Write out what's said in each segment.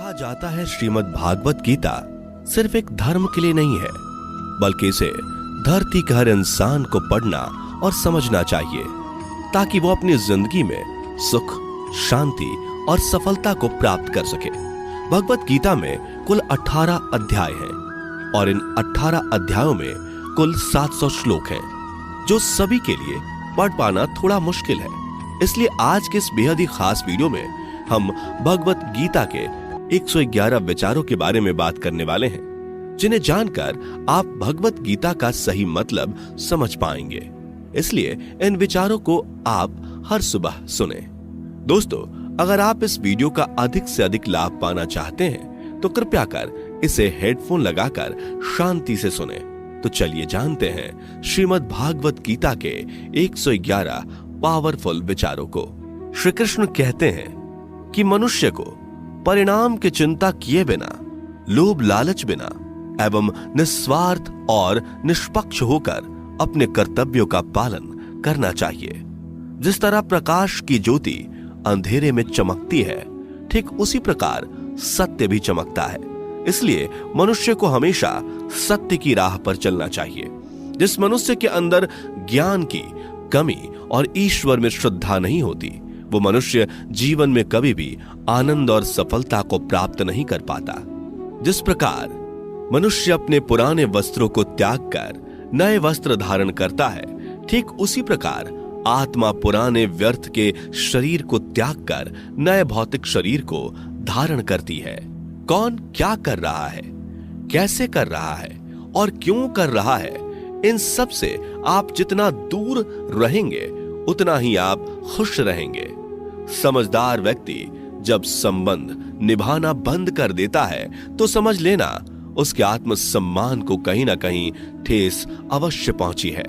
कहा जाता है श्रीमद् भागवत गीता सिर्फ एक धर्म के लिए नहीं है, बल्कि इसे धरती के हर इंसान को पढ़ना और समझना चाहिए ताकि वो अपनी जिंदगी में सुख, शांति और सफलता को प्राप्त कर सके। भगवत गीता में कुल 18 अध्याय हैं और इन 18 अध्यायों में कुल 700 श्लोक हैं, जो सभी के लिए पढ़ पाना थोड़ा मुश्किल है। इसलिए आज के इस बेहद ही खास वीडियो में हम भगवत गीता के 111 विचारों के बारे में बात करने वाले हैं, जिन्हें जानकर आप भगवत गीता का सही मतलब समझ पाएंगे। इसलिए इन विचारों को आप हर सुबह सुने। दोस्तों, अगर आप इस वीडियो का अधिक से अधिक लाभ पाना चाहते हैं तो कृपया कर इसे हेडफोन लगाकर शांति से सुने। तो चलिए जानते हैं श्रीमद् भागवत गीता के 111 पावरफुल विचारों को। श्री कृष्ण कहते हैं कि मनुष्य को परिणाम की चिंता किए बिना, लोभ लालच बिना एवं निस्वार्थ और निष्पक्ष होकर अपने कर्तव्यों का पालन करना चाहिए। जिस तरह प्रकाश की ज्योति अंधेरे में चमकती है, ठीक उसी प्रकार सत्य भी चमकता है। इसलिए मनुष्य को हमेशा सत्य की राह पर चलना चाहिए। जिस मनुष्य के अंदर ज्ञान की कमी और ईश्वर में श्रद्धा नहीं होती, वो मनुष्य जीवन में कभी भी आनंद और सफलता को प्राप्त नहीं कर पाता। जिस प्रकार मनुष्य अपने पुराने वस्त्रों को त्याग कर नए वस्त्र धारण करता है, ठीक उसी प्रकार आत्मा पुराने व्यर्थ के शरीर को त्याग कर नए भौतिक शरीर को धारण करती है। कौन क्या कर रहा है, कैसे कर रहा है और क्यों कर रहा है, इन सब से आप जितना दूर रहेंगे उतना ही आप खुश रहेंगे। समझदार व्यक्ति जब संबंध निभाना बंद कर देता है तो समझ लेना उसके आत्मसम्मान को कहीं ना कहीं ठेस अवश्य पहुंची है।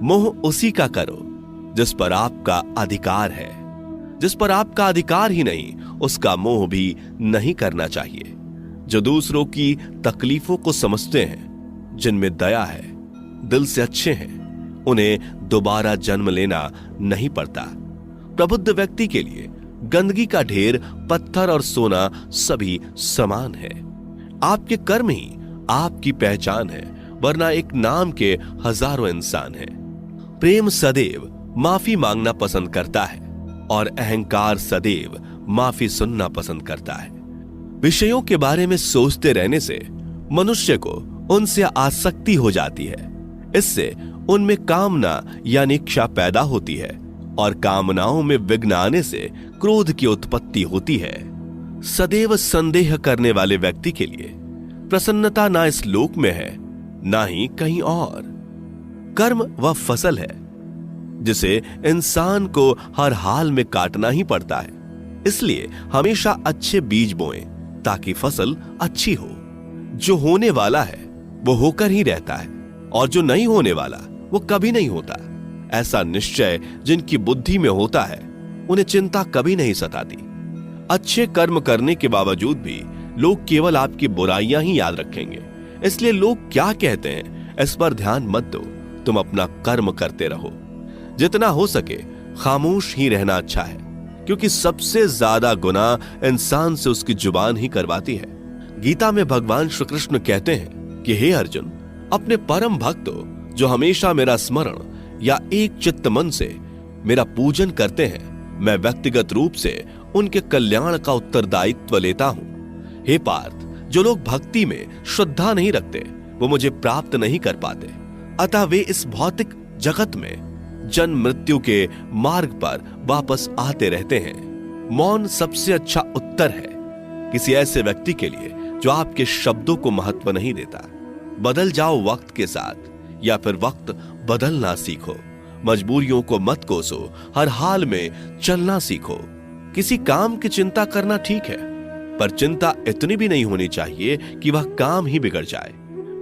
मोह उसी का करो जिस पर आपका अधिकार है। जिस पर आपका अधिकार ही नहीं, उसका मोह भी नहीं करना चाहिए। जो दूसरों की तकलीफों को समझते हैं, जिनमें दया है, दिल से अच्छे हैं, उन्हें दोबारा जन्म लेना नहीं पड़ता। प्रबुद्ध व्यक्ति के लिए गंदगी का ढेर, पत्थर और सोना सभी समान है। आपके कर्म ही आपकी पहचान है, वरना एक नाम के हजारों इंसान हैं। प्रेम सदैव माफी मांगना पसंद करता है और अहंकार सदैव माफी सुनना पसंद करता है। विषयों के बारे में सोचते रहने से मनुष्य को उनसे आसक्ति हो जाती है। इससे उनमें कामना यानी इच्छा पैदा होती है और कामनाओं में विघ्न आने से क्रोध की उत्पत्ति होती है। सदैव संदेह करने वाले व्यक्ति के लिए प्रसन्नता ना इस लोक में है, ना ही कहीं और। कर्म वह फसल है जिसे इंसान को हर हाल में काटना ही पड़ता है। इसलिए हमेशा अच्छे बीज बोएं ताकि फसल अच्छी हो। जो होने वाला है वो होकर ही रहता है और जो नहीं होने वाला वो कभी नहीं होता। ऐसा निश्चय जिनकी बुद्धि में होता है, उन्हें चिंता कभी नहीं सताती। अच्छे कर्म करने के बावजूद भी लोग केवल आपकी बुराइयां ही याद रखेंगे। इसलिए लोग क्या कहते हैं इस पर ध्यान मत दो, तुम अपना कर्म करते रहो। जितना हो सके खामोश ही रहना अच्छा है, क्योंकि सबसे ज्यादा गुनाह इंसान से उसकी जुबान ही करवाती है। गीता में भगवान श्री कृष्ण कहते हैं कि हे अर्जुन, अपने परम भक्तों जो हमेशा मेरा स्मरण या एक चित्त मन से मेरा पूजन करते हैं, मैं व्यक्तिगत रूप से उनके कल्याण का उत्तरदायित्व लेता हूं। हे पार्थ, जो लोग भक्ति में श्रद्धा नहीं रखते वो मुझे प्राप्त नहीं कर पाते। अतः वे इस भौतिक जगत में जन्म मृत्यु के मार्ग पर वापस आते रहते हैं। मौन सबसे अच्छा उत्तर है किसी ऐसे व्यक्ति के लिए जो आपके शब्दों को महत्व नहीं देता। बदल जाओ वक्त के साथ, या फिर वक्त बदलना सीखो। मजबूरियों को मत कोसो, हर हाल में चलना सीखो। किसी काम की चिंता करना ठीक है, पर चिंता इतनी भी नहीं होनी चाहिए कि वह काम ही बिगड़ जाए।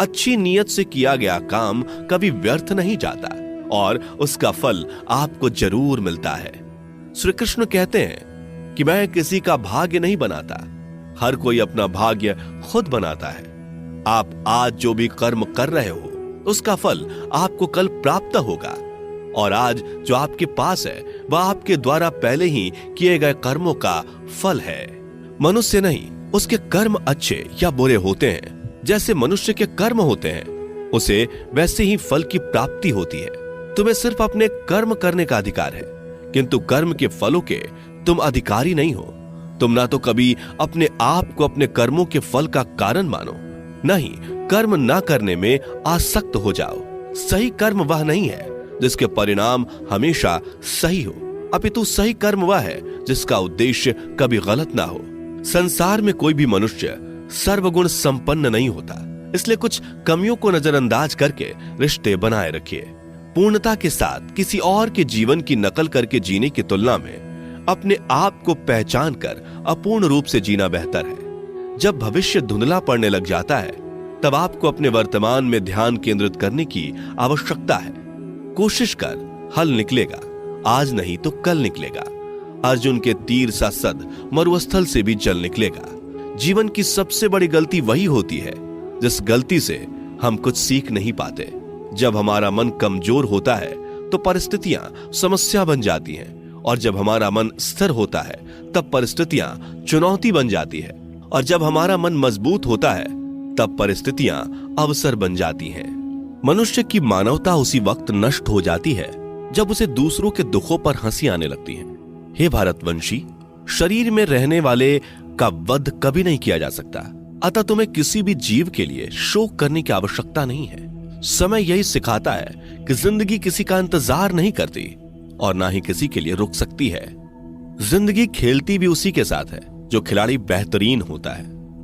अच्छी नीयत से किया गया काम कभी व्यर्थ नहीं जाता और उसका फल आपको जरूर मिलता है। श्री कृष्ण कहते हैं कि मैं किसी का भाग्य नहीं बनाता, हर कोई अपना भाग्य खुद बनाता है। आप आज जो भी कर्म कर रहे हो उसका फल आपको कल प्राप्त होगा, और आज जो आपके पास है वह आपके द्वारा पहले ही किए गए कर्मों का फल है। मनुष्य नहीं उसके कर्म अच्छे या बुरे होते हैं, जैसे मनुष्य के कर्म होते हैं, उसे वैसे ही फल की प्राप्ति होती है। तुम्हें सिर्फ अपने कर्म करने का अधिकार है, किंतु कर्म के फलों के तुम अधिकारी नहीं हो। तुम ना तो कभी अपने आप को अपने कर्मों के फल का कारण मानो, नहीं कर्म ना करने में आसक्त हो जाओ। सही कर्म वह नहीं है जिसके परिणाम हमेशा सही हो, अपितु सही कर्म वह है जिसका उद्देश्य कभी गलत ना हो। संसार में कोई भी मनुष्य सर्वगुण संपन्न नहीं होता, इसलिए कुछ कमियों को नजरअंदाज करके रिश्ते बनाए रखिए। पूर्णता के साथ किसी और के जीवन की नकल करके जीने की तुलना में अपने आप को पहचान कर अपूर्ण रूप से जीना बेहतर है। जब भविष्य धुंधला पड़ने लग जाता है, तब आपको अपने वर्तमान में ध्यान केंद्रित करने की आवश्यकता है। कोशिश कर, हल निकलेगा, आज नहीं तो कल निकलेगा। अर्जुन के तीर सा सद मरुस्थल से भी जल निकलेगा। जीवन की सबसे बड़ी गलती वही होती है जिस गलती से हम कुछ सीख नहीं पाते। जब हमारा मन कमजोर होता है तो परिस्थितियां समस्या बन जाती हैं, और जब हमारा मन स्थिर होता है तब परिस्थितियां चुनौती बन जाती है, और जब हमारा मन मजबूत होता है तब परिस्थितियां अवसर बन जाती हैं। मनुष्य की मानवता उसी वक्त नष्ट हो जाती है जब उसे दूसरों के दुखों पर हंसी आने लगती है। हे भारतवंशी, शरीर में रहने वाले का वध कभी नहीं किया जा सकता, अतः तुम्हें किसी भी जीव के लिए शोक करने की आवश्यकता नहीं है। समय यही सिखाता है कि जिंदगी किसी का इंतजार नहीं करती और ना ही किसी के लिए रुक सकती है। जिंदगी खेलती भी उसी के साथ है जो खिलाड़ी बेहतरीन होता है।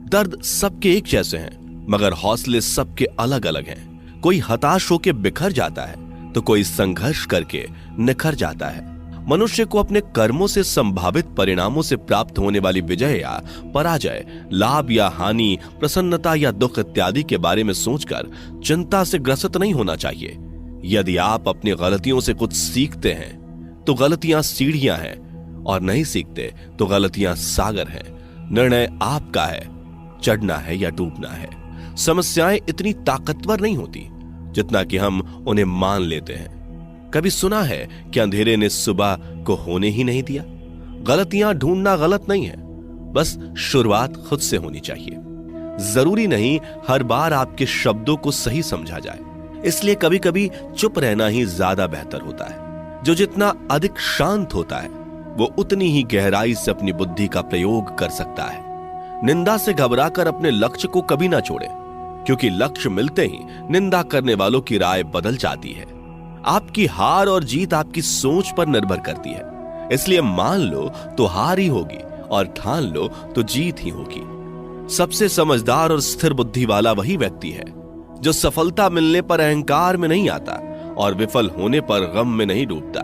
दर्द सबके एक जैसे हैं, मगर हौसले सबके अलग अलग हैं। कोई हताश होकर बिखर जाता है तो कोई संघर्ष करके निखर जाता है। मनुष्य को अपने कर्मों से संभावित परिणामों से प्राप्त होने वाली विजय या पराजय, लाभ या हानि, प्रसन्नता या दुख इत्यादि के बारे में सोचकर चिंता से ग्रसित नहीं होना चाहिए। यदि आप अपनी गलतियों से कुछ सीखते हैं तो गलतियां सीढ़ियां हैं, और नहीं सीखते तो गलतियां सागर हैं। निर्णय आपका है, चढ़ना है या डूबना है। समस्याएं इतनी ताकतवर नहीं होती जितना कि हम उन्हें मान लेते हैं। कभी सुना है कि अंधेरे ने सुबह को होने ही नहीं दिया? गलतियां ढूंढना गलत नहीं है, बस शुरुआत खुद से होनी चाहिए। जरूरी नहीं हर बार आपके शब्दों को सही समझा जाए, इसलिए कभी कभी चुप रहना ही ज्यादा बेहतर होता है। जो जितना अधिक शांत होता है वो उतनी ही गहराई से अपनी बुद्धि का प्रयोग कर सकता है। निंदा से घबराकर अपने लक्ष्य को कभी ना छोड़े, क्योंकि लक्ष्य मिलते ही निंदा करने वालों की राय बदल जाती है। आपकी हार और जीत आपकी सोच पर निर्भर करती है, इसलिए मान लो तो हार ही होगी और ठान लो तो जीत ही होगी। सबसे समझदार और स्थिर बुद्धि वाला वही व्यक्ति है जो सफलता मिलने पर अहंकार में नहीं आता और विफल होने पर गम में नहीं डूबता।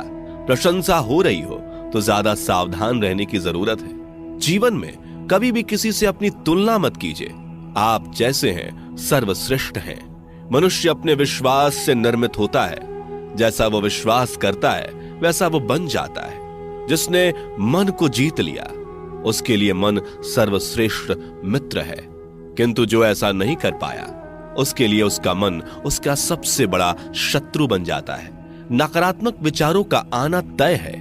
प्रशंसा हो रही हो तो ज्यादा सावधान रहने की जरूरत है। जीवन में कभी भी किसी से अपनी तुलना मत कीजिए। आप जैसे हैं सर्वश्रेष्ठ हैं। मनुष्य अपने विश्वास से निर्मित होता है। जैसा वो विश्वास करता है वैसा वो बन जाता है। जिसने मन को जीत लिया उसके लिए मन सर्वश्रेष्ठ मित्र है, किंतु जो ऐसा नहीं कर पाया उसके लिए उसका मन उसका सबसे बड़ा शत्रु बन जाता है। नकारात्मक विचारों का आना तय है,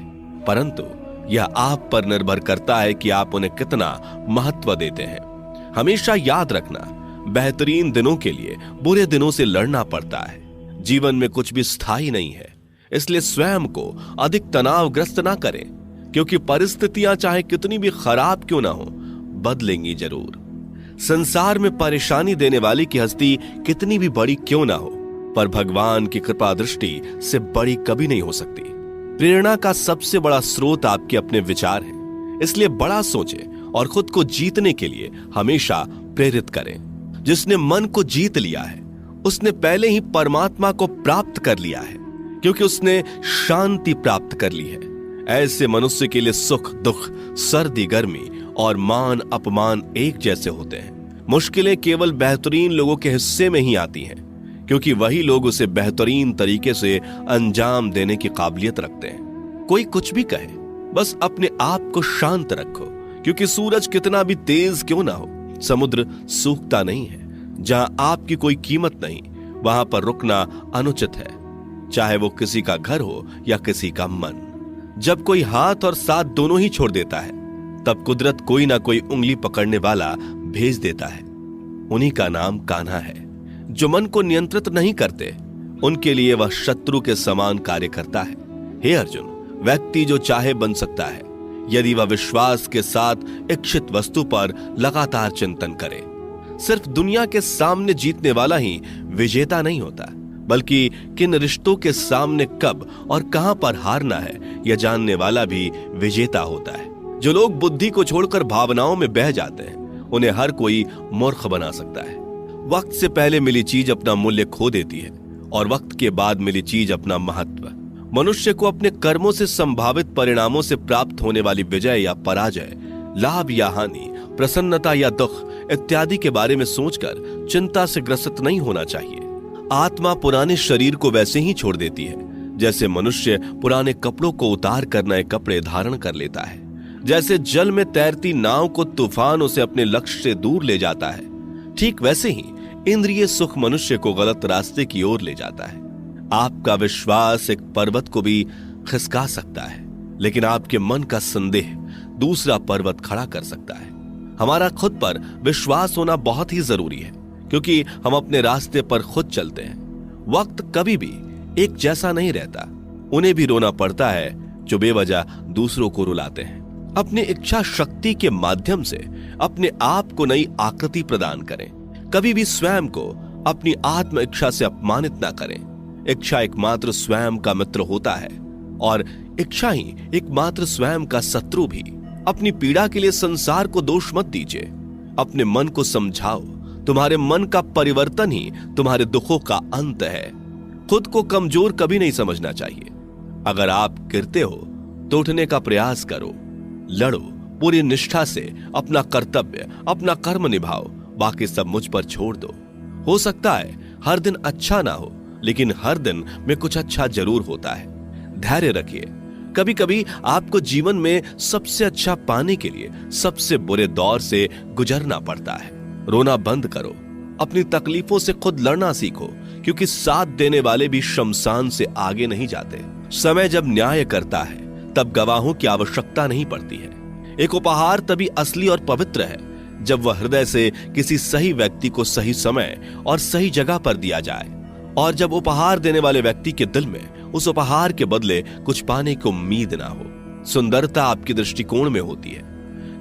परंतु यह आप पर निर्भर करता है कि आप उन्हें कितना महत्व देते हैं। हमेशा याद रखना, बेहतरीन दिनों के लिए बुरे दिनों से लड़ना पड़ता है। जीवन में कुछ भी स्थायी नहीं है, इसलिए स्वयं को अधिक तनावग्रस्त ना करें, क्योंकि परिस्थितियां चाहे कितनी भी खराब क्यों ना हो, बदलेंगी जरूर। संसार में परेशानी देने वाली की हस्ती कितनी भी बड़ी क्यों ना हो, पर भगवान की कृपा दृष्टि से बड़ी कभी नहीं हो सकती। प्रेरणा का सबसे बड़ा स्रोत आपके अपने विचार हैं, इसलिए बड़ा सोचें और खुद को जीतने के लिए हमेशा प्रेरित करें। जिसने मन को जीत लिया है उसने पहले ही परमात्मा को प्राप्त कर लिया है, क्योंकि उसने शांति प्राप्त कर ली है। ऐसे मनुष्य के लिए सुख दुख, सर्दी गर्मी और मान अपमान एक जैसे होते हैं। मुश्किलें केवल बेहतरीन लोगों के हिस्से में ही आती हैं, क्योंकि वही लोग उसे बेहतरीन तरीके से अंजाम देने की काबिलियत रखते हैं। कोई कुछ भी कहे, बस अपने आप को शांत रखो, क्योंकि सूरज कितना भी तेज क्यों ना हो, समुद्र सूखता नहीं है। जहां आपकी कोई कीमत नहीं, वहां पर रुकना अनुचित है, चाहे वो किसी का घर हो या किसी का मन। जब कोई हाथ और साथ दोनों ही छोड़ देता है, तब कुदरत कोई ना कोई उंगली पकड़ने वाला भेज देता है। उन्हीं का नाम कान्हा है। जो मन को नियंत्रित नहीं करते, उनके लिए वह शत्रु के समान कार्य करता है। हे अर्जुन, व्यक्ति जो चाहे बन सकता है यदि वह विश्वास के साथ इच्छित वस्तु पर लगातार चिंतन करे। सिर्फ दुनिया के सामने जीतने वाला ही विजेता नहीं होता, बल्कि किन रिश्तों के सामने कब और कहां पर हारना है यह जानने वाला भी विजेता होता है। जो लोग बुद्धि को छोड़कर भावनाओं में बह जाते हैं, उन्हें हर कोई मूर्ख बना सकता है। वक्त से पहले मिली चीज अपना मूल्य खो देती है और वक्त के बाद मिली चीज अपना महत्व। मनुष्य को अपने कर्मों से संभावित परिणामों से प्राप्त होने वाली विजय या पराजय, लाभ या हानि, प्रसन्नता या दुख इत्यादि के बारे में सोचकर चिंता से ग्रसित नहीं होना चाहिए। आत्मा पुराने शरीर को वैसे ही छोड़ देती है जैसे मनुष्य पुराने कपड़ों को उतार कर नए कपड़े धारण कर लेता है। जैसे जल में तैरती नाव को तूफान उसे अपने लक्ष्य से दूर ले जाता है, ठीक वैसे ही इंद्रिय सुख मनुष्य को गलत रास्ते की ओर ले जाता है। आपका विश्वास एक पर्वत को भी खिसका सकता है, लेकिन आपके मन का संदेह दूसरा पर्वत खड़ा कर सकता है। हमारा खुद पर विश्वास होना बहुत ही जरूरी है, क्योंकि हम अपने रास्ते पर खुद चलते हैं। वक्त कभी भी एक जैसा नहीं रहता। उन्हें भी रोना पड़ता है जो बेवजह दूसरों को रुलाते हैं। अपनी इच्छा शक्ति के माध्यम से अपने आप को नई आकृति प्रदान करें। कभी भी स्वयं को अपनी आत्म इच्छा से अपमानित ना करें। इच्छा एकमात्र स्वयं का मित्र होता है और इच्छा ही एकमात्र स्वयं का शत्रु भी। अपनी पीड़ा के लिए संसार को दोष मत दीजिए, अपने मन को समझाओ। तुम्हारे मन का परिवर्तन ही तुम्हारे दुखों का अंत है। खुद को कमजोर कभी नहीं समझना चाहिए। अगर आप गिरते हो तो उठने का प्रयास करो, लड़ो, पूरी निष्ठा से अपना कर्तव्य, अपना कर्म निभाओ, बाकी सब मुझ पर छोड़ दो। हो सकता है हर दिन अच्छा ना हो, लेकिन हर दिन में कुछ अच्छा जरूर होता है। धैर्य रखिए। कभी कभी आपको जीवन में सबसे अच्छा पाने के लिए सबसे बुरे दौर से गुजरना पड़ता है। रोना बंद करो, अपनी तकलीफों से खुद लड़ना सीखो, क्योंकि साथ देने वाले भी शमशान से आगे नहीं जाते। समय जब न्याय करता है तब गवाहों की आवश्यकता नहीं पड़ती है। एक उपहार तभी असली और पवित्र है जब वह हृदय से किसी सही व्यक्ति को सही समय और सही जगह पर दिया जाए, और जब उपहार देने वाले व्यक्ति के दिल में उस उपहार के बदले कुछ पाने की उम्मीद ना हो। सुंदरता आपके दृष्टिकोण में होती है।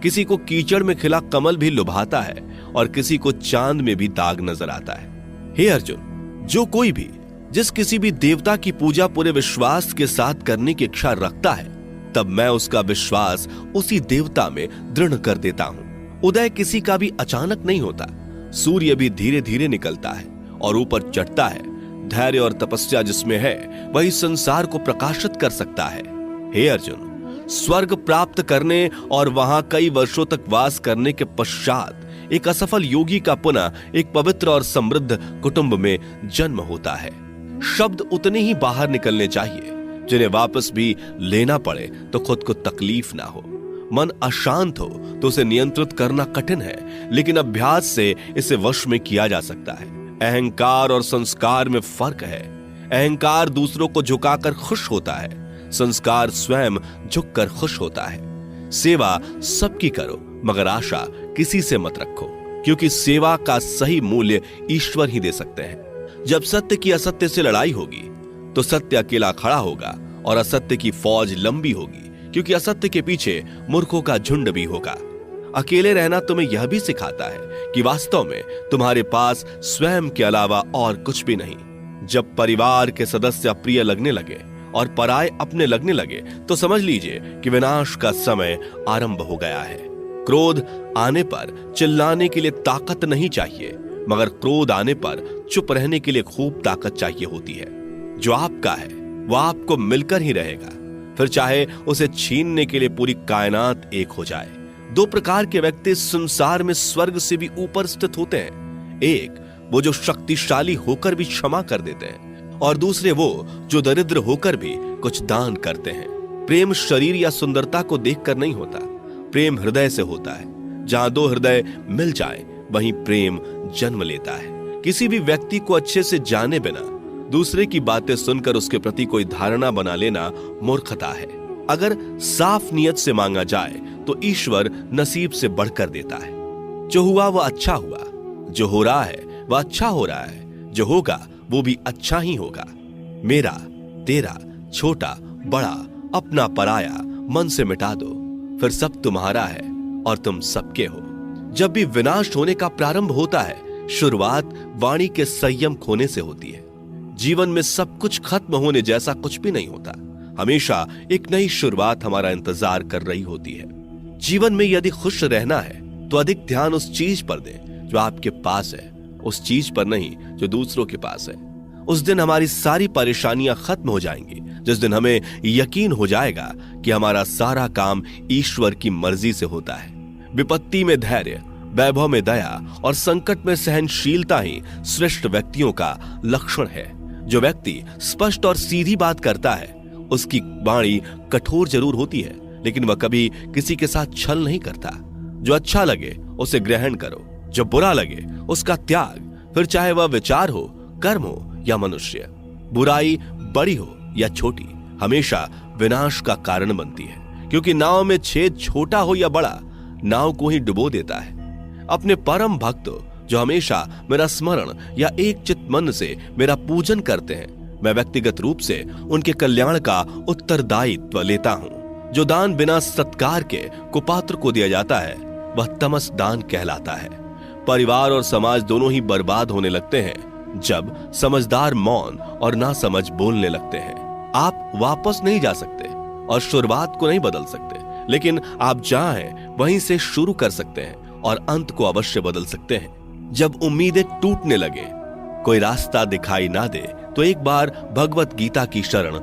किसी को कीचड़ में खिला कमल भी लुभाता है और किसी को चांद में भी दाग नजर आता है। हे अर्जुन, जो कोई भी जिस किसी भी देवता की पूजा पूरे विश्वास के साथ करने की इच्छा रखता है, तब मैं उसका विश्वास उसी देवता में दृढ़ कर देता हूं। उदय किसी का भी अचानक नहीं होता। सूर्य भी धीरे धीरे निकलता है और ऊपर चढ़ता है। धैर्य और तपस्या जिसमें है वही संसार को प्रकाशित कर सकता है। हे अर्जुन, स्वर्ग प्राप्त करने और वहां कई वर्षों तक वास करने के पश्चात एक असफल योगी का पुनः एक पवित्र और समृद्ध कुटुंब में जन्म होता है। शब्द उतने ही बाहर निकलने चाहिए जिन्हें वापस भी लेना पड़े तो खुद को तकलीफ ना हो। मन अशांत हो तो उसे नियंत्रित करना कठिन है, लेकिन अभ्यास से इसे वश में किया जा सकता है। अहंकार और संस्कार में फर्क है। अहंकार दूसरों को झुकाकर खुश होता है, संस्कार स्वयं झुककर खुश होता है। सेवा सबकी करो, मगर आशा किसी से मत रखो, क्योंकि सेवा का सही मूल्य ईश्वर ही दे सकते हैं। जब सत्य की असत्य से लड़ाई होगी तो सत्य अकेला खड़ा होगा और असत्य की फौज लंबी होगी, क्योंकि असत्य के पीछे मूर्खों का झुंड भी होगा। अकेले रहना तुम्हें यह भी सिखाता है कि वास्तव में तुम्हारे पास स्वयं के अलावा और कुछ भी नहीं। जब परिवार के सदस्य अप्रिय लगने लगे और पराये अपने लगने लगे तो समझ लीजिए कि विनाश का समय आरंभ हो गया है। क्रोध आने पर चिल्लाने के लिए ताकत नहीं चाहिए, मगर क्रोध आने पर चुप रहने के लिए खूब ताकत चाहिए होती है। जो आपका है वह आपको मिलकर ही रहेगा, फिर चाहे उसे छीनने के लिए पूरी कायनात एक हो जाए। दो प्रकार के व्यक्ति संसार में स्वर्ग से भी ऊपर स्थित होते हैं। एक वो जो शक्तिशाली होकर भी क्षमा कर देते हैं, और दूसरे वो जो दरिद्र होकर भी कुछ दान करते हैं। प्रेम शरीर या सुंदरता को देखकर नहीं होता, प्रेम हृदय से होता है। जहां दो हृदय मिल जाएं, वहीं प्रेम जन्म लेता है। किसी भी व्यक्ति को अच्छे से जाने बिना दूसरे की बातें सुनकर उसके प्रति कोई धारणा बना लेना मूर्खता है। अगर साफ नियत से मांगा जाए तो ईश्वर नसीब से बढ़कर देता है। जो हुआ वह अच्छा हुआ, जो हो रहा है वह अच्छा हो रहा है, जो होगा वो भी अच्छा ही होगा। मेरा, तेरा, छोटा, बड़ा, अपना, पराया मन से मिटा दो, फिर सब तुम्हारा है और तुम सबके हो। जब भी विनाश होने का प्रारंभ होता है, शुरुआत वाणी के संयम खोने से होती है। जीवन में सब कुछ खत्म होने जैसा कुछ भी नहीं होता। हमेशा एक नई शुरुआत हमारा इंतजार कर रही होती है। जीवन में यदि खुश रहना है तो अधिक ध्यान उस चीज पर दें जो आपके पास है, उस चीज पर नहीं जो दूसरों के पास है। उस दिन हमारी सारी परेशानियां खत्म हो जाएंगी, जिस दिन हमें यकीन हो जाएगा कि हमारा सारा काम ईश्वर की मर्जी से होता है। विपत्ति में धैर्य, वैभव में दया और संकट में सहनशीलता ही श्रेष्ठ व्यक्तियों का लक्षण है। जो व्यक्ति स्पष्ट और सीधी बात करता है, उसकी वाणी कठोर जरूर होती है, लेकिन वह कभी किसी के साथ छल नहीं करता। जो अच्छा लगे उसे ग्रहण करो, जो बुरा लगे उसका त्याग, फिर चाहे वह विचार हो, कर्म हो या मनुष्य। बुराई बड़ी हो या छोटी हमेशा विनाश का कारण बनती है, क्योंकि नाव में छेद छोटा हो या बड़ा, नाव को ही डुबो देता है। अपने परम भक्तों जो हमेशा मेरा स्मरण या एक चित्त मन से मेरा पूजन करते हैं, मैं व्यक्तिगत रूप से उनके कल्याण का उत्तरदायित्व लेता हूं। जो दान बिना सत्कार के कुपात्र को दिया जाता है वह तमस दान कहलाता है। परिवार और समाज दोनों ही बर्बाद होने लगते हैं जब समझदार मौन और नासमझ बोलने लगते हैं। आप वापस नहीं जा सकते और शुरुआत को नहीं बदल सकते, लेकिन आप जहां हैं वहीं से शुरू कर सकते हैं और अंत को अवश्य बदल सकते हैं। जब उम्मीदें टूटने लगे, कोई रास्ता दिखाई ना दे, तो एक बार भगवत गीता की शरण